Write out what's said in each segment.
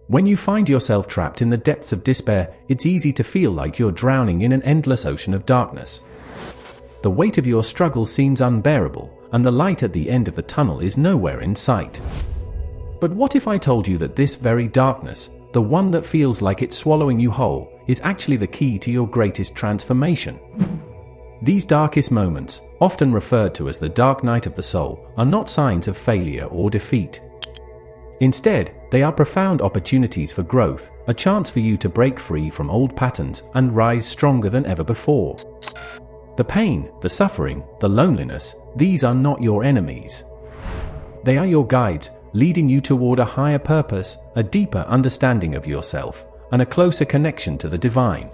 When you find yourself trapped in the depths of despair, it's easy to feel like you're drowning in an endless ocean of darkness. The weight of your struggle seems unbearable, and the light at the end of the tunnel is nowhere in sight. But what if I told you that this very darkness, the one that feels like it's swallowing you whole, is actually the key to your greatest transformation? These darkest moments, often referred to as the dark night of the soul, are not signs of failure or defeat. Instead, they are profound opportunities for growth, a chance for you to break free from old patterns and rise stronger than ever before. The pain, the suffering, the loneliness, these are not your enemies. They are your guides, leading you toward a higher purpose, a deeper understanding of yourself, and a closer connection to the divine.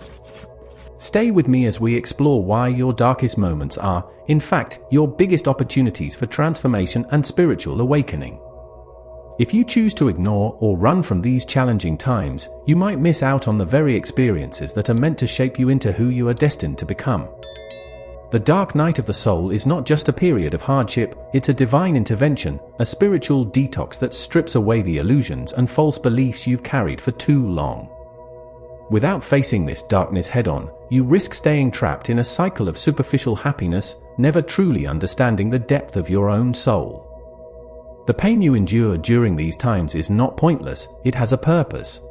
Stay with me as we explore why your darkest moments are, in fact, your biggest opportunities for transformation and spiritual awakening. If you choose to ignore or run from these challenging times, you might miss out on the very experiences that are meant to shape you into who you are destined to become. The dark night of the soul is not just a period of hardship, it's a divine intervention, a spiritual detox that strips away the illusions and false beliefs you've carried for too long. Without facing this darkness head-on, you risk staying trapped in a cycle of superficial happiness, never truly understanding the depth of your own soul. The pain you endure during these times is not pointless, it has a purpose.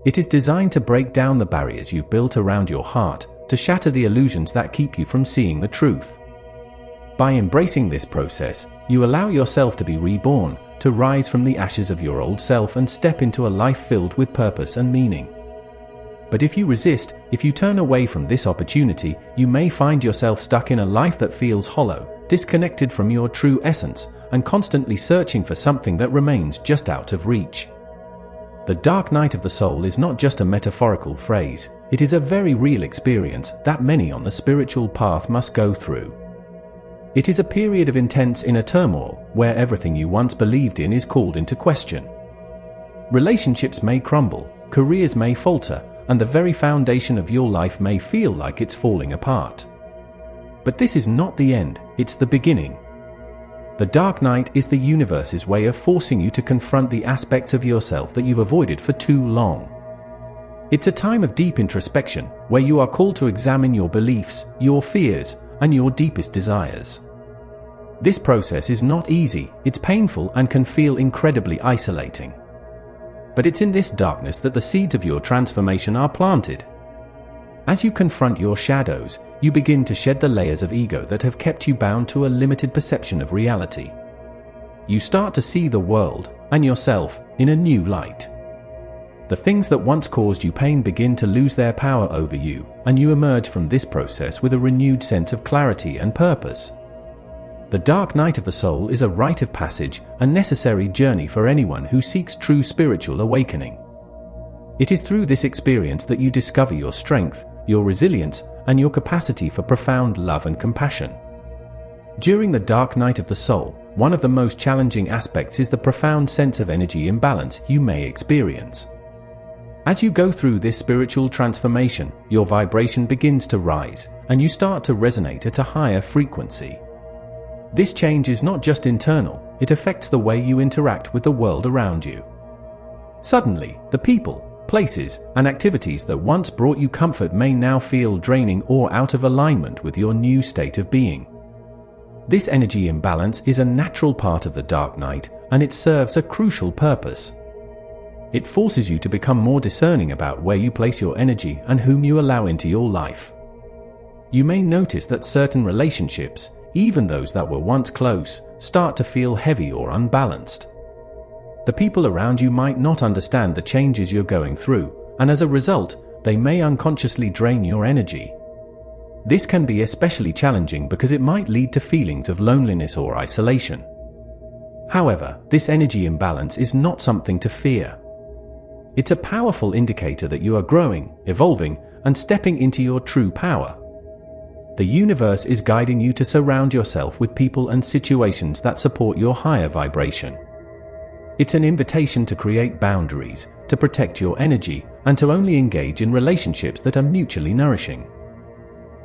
It is designed to break down the barriers you've built around your heart, to shatter the illusions that keep you from seeing the truth. By embracing this process, you allow yourself to be reborn, to rise from the ashes of your old self and step into a life filled with purpose and meaning. But if you resist, if you turn away from this opportunity, you may find yourself stuck in a life that feels hollow, disconnected from your true essence, and constantly searching for something that remains just out of reach. The dark night of the soul is not just a metaphorical phrase, it is a very real experience that many on the spiritual path must go through. It is a period of intense inner turmoil, where everything you once believed in is called into question. Relationships may crumble, careers may falter, and the very foundation of your life may feel like it's falling apart. But this is not the end, it's the beginning. The dark night is the universe's way of forcing you to confront the aspects of yourself that you've avoided for too long. It's a time of deep introspection, where you are called to examine your beliefs, your fears, and your deepest desires. This process is not easy, it's painful and can feel incredibly isolating. But it's in this darkness that the seeds of your transformation are planted. As you confront your shadows, you begin to shed the layers of ego that have kept you bound to a limited perception of reality. You start to see the world, and yourself, in a new light. The things that once caused you pain begin to lose their power over you, and you emerge from this process with a renewed sense of clarity and purpose. The dark night of the soul is a rite of passage, a necessary journey for anyone who seeks true spiritual awakening. It is through this experience that you discover your strength, your resilience, and your capacity for profound love and compassion. During the dark night of the soul, one of the most challenging aspects is the profound sense of energy imbalance you may experience. As you go through this spiritual transformation, your vibration begins to rise, and you start to resonate at a higher frequency. This change is not just internal, it affects the way you interact with the world around you. Suddenly, the people, places, and activities that once brought you comfort may now feel draining or out of alignment with your new state of being. This energy imbalance is a natural part of the dark night, and it serves a crucial purpose. It forces you to become more discerning about where you place your energy and whom you allow into your life. You may notice that certain relationships, even those that were once close, start to feel heavy or unbalanced. The people around you might not understand the changes you're going through, and as a result, they may unconsciously drain your energy. This can be especially challenging because it might lead to feelings of loneliness or isolation. However, this energy imbalance is not something to fear. It's a powerful indicator that you are growing, evolving, and stepping into your true power. The universe is guiding you to surround yourself with people and situations that support your higher vibration. It's an invitation to create boundaries, to protect your energy, and to only engage in relationships that are mutually nourishing.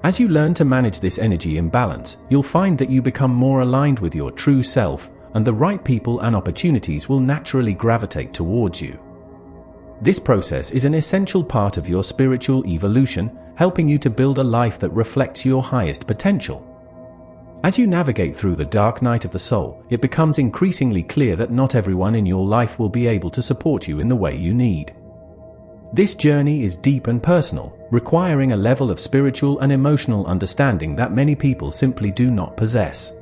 As you learn to manage this energy imbalance, you'll find that you become more aligned with your true self, and the right people and opportunities will naturally gravitate towards you. This process is an essential part of your spiritual evolution, helping you to build a life that reflects your highest potential. As you navigate through the dark night of the soul, it becomes increasingly clear that not everyone in your life will be able to support you in the way you need. This journey is deep and personal, requiring a level of spiritual and emotional understanding that many people simply do not possess.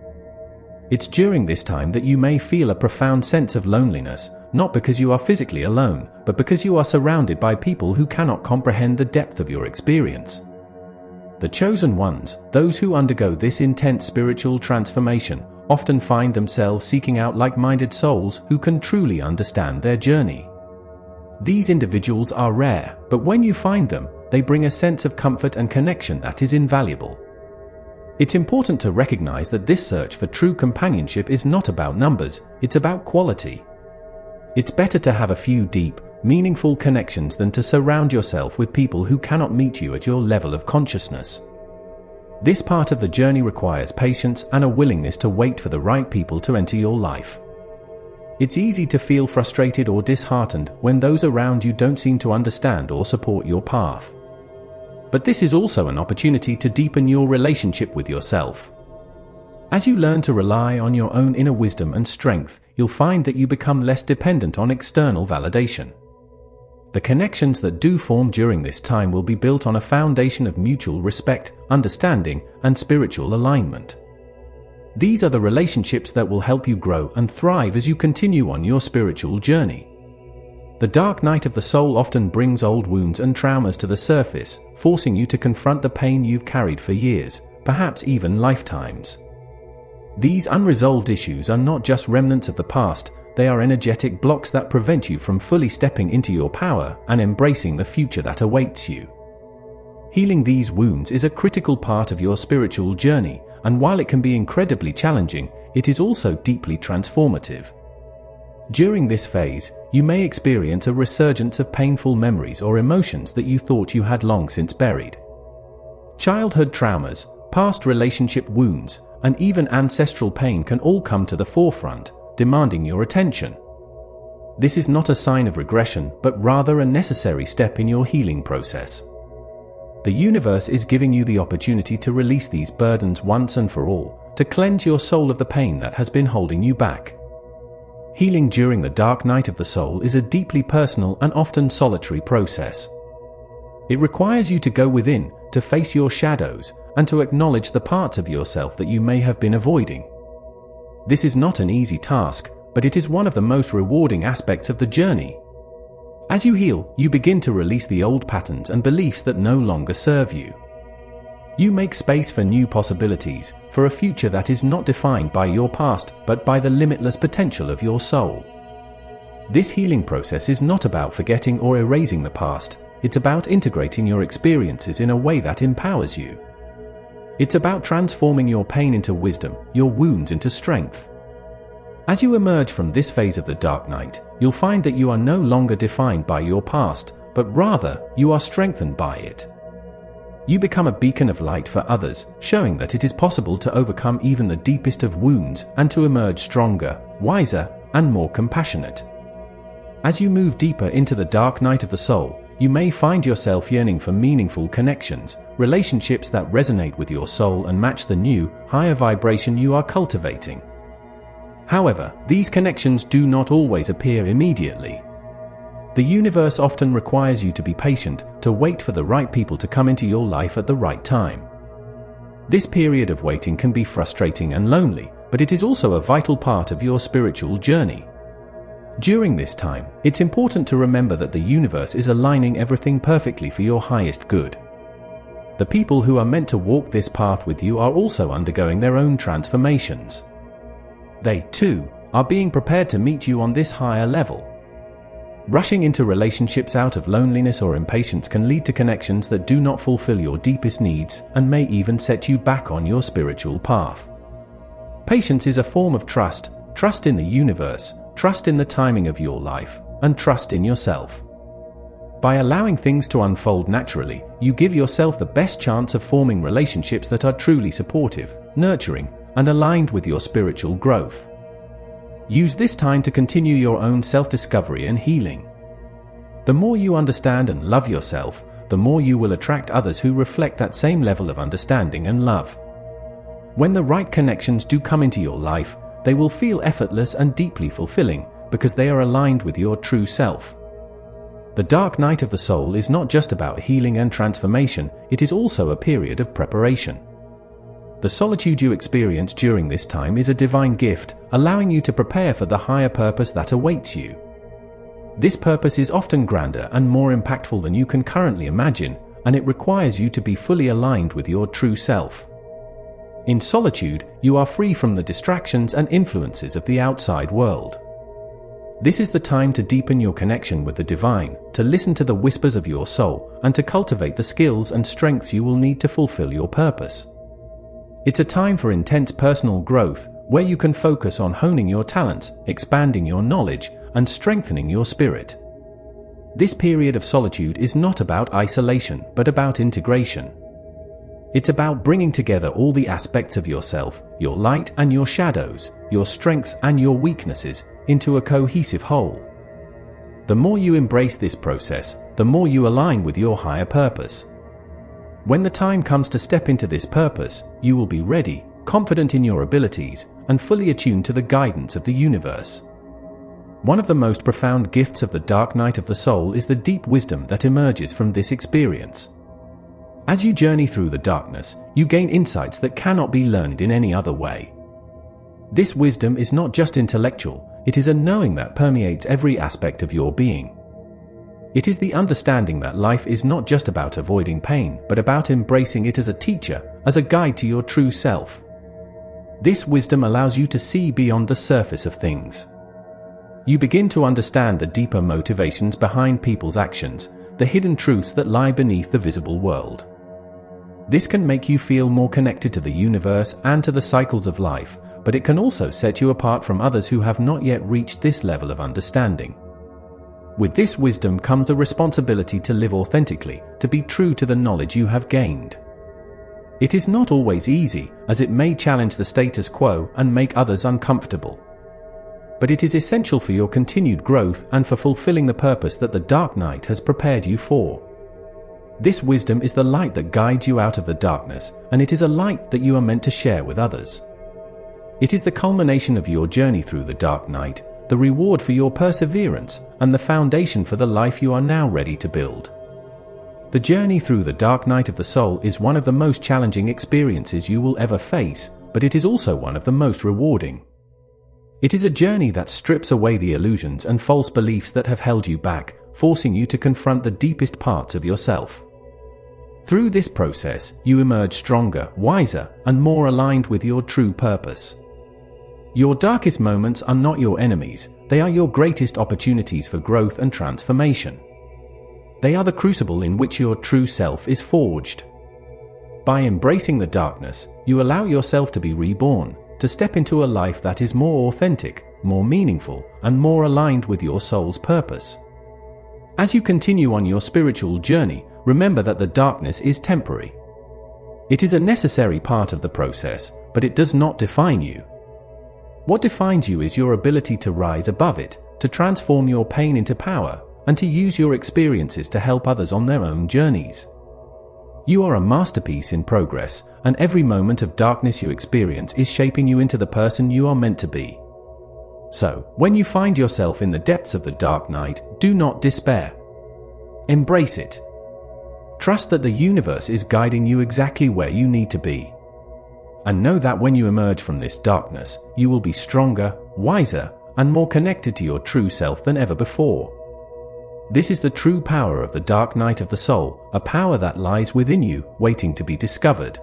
It's during this time that you may feel a profound sense of loneliness, not because you are physically alone, but because you are surrounded by people who cannot comprehend the depth of your experience. The chosen ones, those who undergo this intense spiritual transformation, often find themselves seeking out like-minded souls who can truly understand their journey. These individuals are rare, but when you find them, they bring a sense of comfort and connection that is invaluable. It's important to recognize that this search for true companionship is not about numbers, it's about quality. It's better to have a few deep, meaningful connections than to surround yourself with people who cannot meet you at your level of consciousness. This part of the journey requires patience and a willingness to wait for the right people to enter your life. It's easy to feel frustrated or disheartened when those around you don't seem to understand or support your path. But this is also an opportunity to deepen your relationship with yourself. As you learn to rely on your own inner wisdom and strength, you'll find that you become less dependent on external validation. The connections that do form during this time will be built on a foundation of mutual respect, understanding, and spiritual alignment. These are the relationships that will help you grow and thrive as you continue on your spiritual journey. The dark night of the soul often brings old wounds and traumas to the surface, forcing you to confront the pain you've carried for years, perhaps even lifetimes. These unresolved issues are not just remnants of the past, they are energetic blocks that prevent you from fully stepping into your power and embracing the future that awaits you. Healing these wounds is a critical part of your spiritual journey, and while it can be incredibly challenging, it is also deeply transformative. During this phase, you may experience a resurgence of painful memories or emotions that you thought you had long since buried. Childhood traumas, past relationship wounds, and even ancestral pain can all come to the forefront, demanding your attention. This is not a sign of regression, but rather a necessary step in your healing process. The universe is giving you the opportunity to release these burdens once and for all, to cleanse your soul of the pain that has been holding you back. Healing during the dark night of the soul is a deeply personal and often solitary process. It requires you to go within, to face your shadows, and to acknowledge the parts of yourself that you may have been avoiding. This is not an easy task, but it is one of the most rewarding aspects of the journey. As you heal, you begin to release the old patterns and beliefs that no longer serve you. You make space for new possibilities, for a future that is not defined by your past, but by the limitless potential of your soul. This healing process is not about forgetting or erasing the past, it's about integrating your experiences in a way that empowers you. It's about transforming your pain into wisdom, your wounds into strength. As you emerge from this phase of the dark night, you'll find that you are no longer defined by your past, but rather, you are strengthened by it. You become a beacon of light for others, showing that it is possible to overcome even the deepest of wounds and to emerge stronger, wiser, and more compassionate. As you move deeper into the dark night of the soul, you may find yourself yearning for meaningful connections, relationships that resonate with your soul and match the new, higher vibration you are cultivating. However, these connections do not always appear immediately. The universe often requires you to be patient, to wait for the right people to come into your life at the right time. This period of waiting can be frustrating and lonely, but it is also a vital part of your spiritual journey. During this time, it's important to remember that the universe is aligning everything perfectly for your highest good. The people who are meant to walk this path with you are also undergoing their own transformations. They, too, are being prepared to meet you on this higher level. Rushing into relationships out of loneliness or impatience can lead to connections that do not fulfill your deepest needs and may even set you back on your spiritual path. Patience is a form of trust, trust in the universe, trust in the timing of your life, and trust in yourself. By allowing things to unfold naturally, you give yourself the best chance of forming relationships that are truly supportive, nurturing, and aligned with your spiritual growth. Use this time to continue your own self-discovery and healing. The more you understand and love yourself, the more you will attract others who reflect that same level of understanding and love. When the right connections do come into your life, they will feel effortless and deeply fulfilling, because they are aligned with your true self. The dark night of the soul is not just about healing and transformation, it is also a period of preparation. The solitude you experience during this time is a divine gift, allowing you to prepare for the higher purpose that awaits you. This purpose is often grander and more impactful than you can currently imagine, and it requires you to be fully aligned with your true self. In solitude, you are free from the distractions and influences of the outside world. This is the time to deepen your connection with the divine, to listen to the whispers of your soul, and to cultivate the skills and strengths you will need to fulfill your purpose. It's a time for intense personal growth, where you can focus on honing your talents, expanding your knowledge, and strengthening your spirit. This period of solitude is not about isolation, but about integration. It's about bringing together all the aspects of yourself, your light and your shadows, your strengths and your weaknesses, into a cohesive whole. The more you embrace this process, the more you align with your higher purpose. When the time comes to step into this purpose, you will be ready, confident in your abilities, and fully attuned to the guidance of the universe. One of the most profound gifts of the dark night of the soul is the deep wisdom that emerges from this experience. As you journey through the darkness, you gain insights that cannot be learned in any other way. This wisdom is not just intellectual, it is a knowing that permeates every aspect of your being. It is the understanding that life is not just about avoiding pain, but about embracing it as a teacher, as a guide to your true self. This wisdom allows you to see beyond the surface of things. You begin to understand the deeper motivations behind people's actions, the hidden truths that lie beneath the visible world. This can make you feel more connected to the universe and to the cycles of life, but it can also set you apart from others who have not yet reached this level of understanding. With this wisdom comes a responsibility to live authentically, to be true to the knowledge you have gained. It is not always easy, as it may challenge the status quo and make others uncomfortable. But it is essential for your continued growth and for fulfilling the purpose that the dark night has prepared you for. This wisdom is the light that guides you out of the darkness, and it is a light that you are meant to share with others. It is the culmination of your journey through the dark night, the reward for your perseverance, and the foundation for the life you are now ready to build. The journey through the dark night of the soul is one of the most challenging experiences you will ever face, but it is also one of the most rewarding. It is a journey that strips away the illusions and false beliefs that have held you back, forcing you to confront the deepest parts of yourself. Through this process, you emerge stronger, wiser, and more aligned with your true purpose. Your darkest moments are not your enemies, they are your greatest opportunities for growth and transformation. They are the crucible in which your true self is forged. By embracing the darkness, you allow yourself to be reborn, to step into a life that is more authentic, more meaningful, and more aligned with your soul's purpose. As you continue on your spiritual journey, remember that the darkness is temporary. It is a necessary part of the process, but it does not define you. What defines you is your ability to rise above it, to transform your pain into power, and to use your experiences to help others on their own journeys. You are a masterpiece in progress, and every moment of darkness you experience is shaping you into the person you are meant to be. So, when you find yourself in the depths of the dark night, do not despair. Embrace it. Trust that the universe is guiding you exactly where you need to be. And know that when you emerge from this darkness, you will be stronger, wiser, and more connected to your true self than ever before. This is the true power of the dark night of the soul, a power that lies within you, waiting to be discovered.